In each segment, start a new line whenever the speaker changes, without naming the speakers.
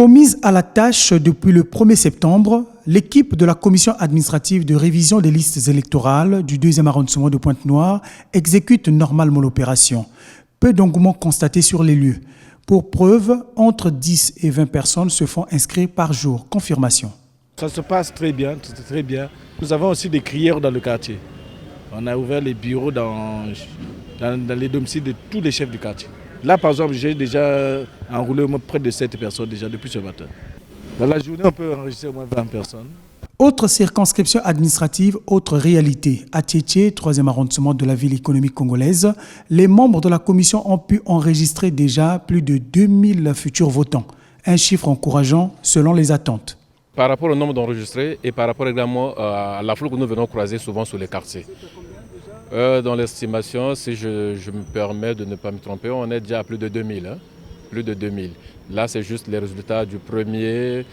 Commise à la tâche depuis le 1er septembre, l'équipe de la commission administrative de révision des listes électorales du 2e arrondissement de Pointe-Noire exécute normalement l'opération. Peu d'engouement constaté sur les lieux. Pour preuve, entre 10 et 20 personnes se font inscrire par jour. Confirmation.
Ça se passe très bien, très bien. Nous avons aussi des crieurs dans le quartier. On a ouvert les bureaux dans les domiciles de tous les chefs du quartier. Là, par exemple, j'ai déjà enroulé près de 7 personnes déjà depuis ce matin. Dans la journée, on peut enregistrer au moins 20 personnes.
Autre circonscription administrative, autre réalité. À Tchétché, 3e arrondissement de la ville économique congolaise, les membres de la commission ont pu enregistrer déjà plus de 2000 futurs votants. Un chiffre encourageant selon les attentes.
Par rapport au nombre d'enregistrés et par rapport également à la foule que nous venons croiser souvent sur les quartiers. Dans l'estimation, si je me permets de ne pas me tromper, on est déjà à plus de 2000. Plus de 2000. Là, c'est juste les résultats du 1er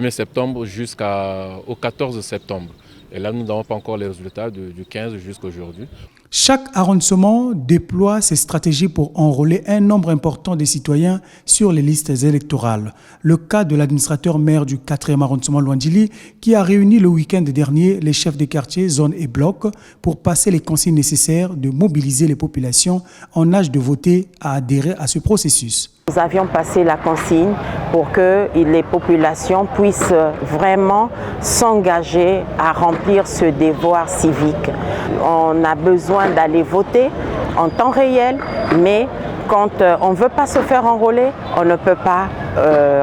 septembre jusqu'au 14 septembre. Et là, nous n'avons pas encore les résultats du 15 jusqu'à aujourd'hui.
Chaque arrondissement déploie ses stratégies pour enrôler un nombre important de citoyens sur les listes électorales. Le cas de l'administrateur maire du 4e arrondissement Luandjili qui a réuni le week-end dernier les chefs de quartier, zones et blocs pour passer les consignes nécessaires de mobiliser les populations en âge de voter à adhérer à ce processus.
Nous avions passé la consigne pour que les populations puissent vraiment s'engager à remplir ce devoir civique. On a besoin d'aller voter en temps réel, mais quand on ne veut pas se faire enrôler, on ne peut pas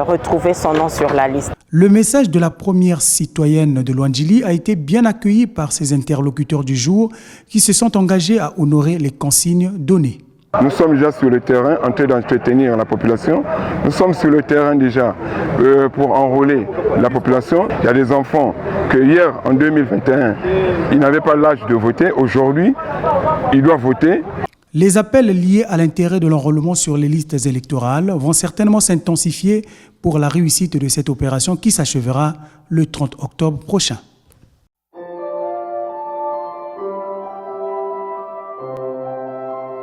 retrouver son nom sur la liste.
Le message de la première citoyenne de Luandjili a été bien accueilli par ses interlocuteurs du jour qui se sont engagés à honorer les consignes données.
Nous sommes déjà sur le terrain en train d'entretenir la population. Nous sommes sur le terrain déjà pour enrôler la population. Il y a des enfants que hier, en 2021, ils n'avaient pas l'âge de voter. Aujourd'hui, ils doivent voter.
Les appels liés à l'intérêt de l'enrôlement sur les listes électorales vont certainement s'intensifier pour la réussite de cette opération qui s'achèvera le 30 octobre prochain.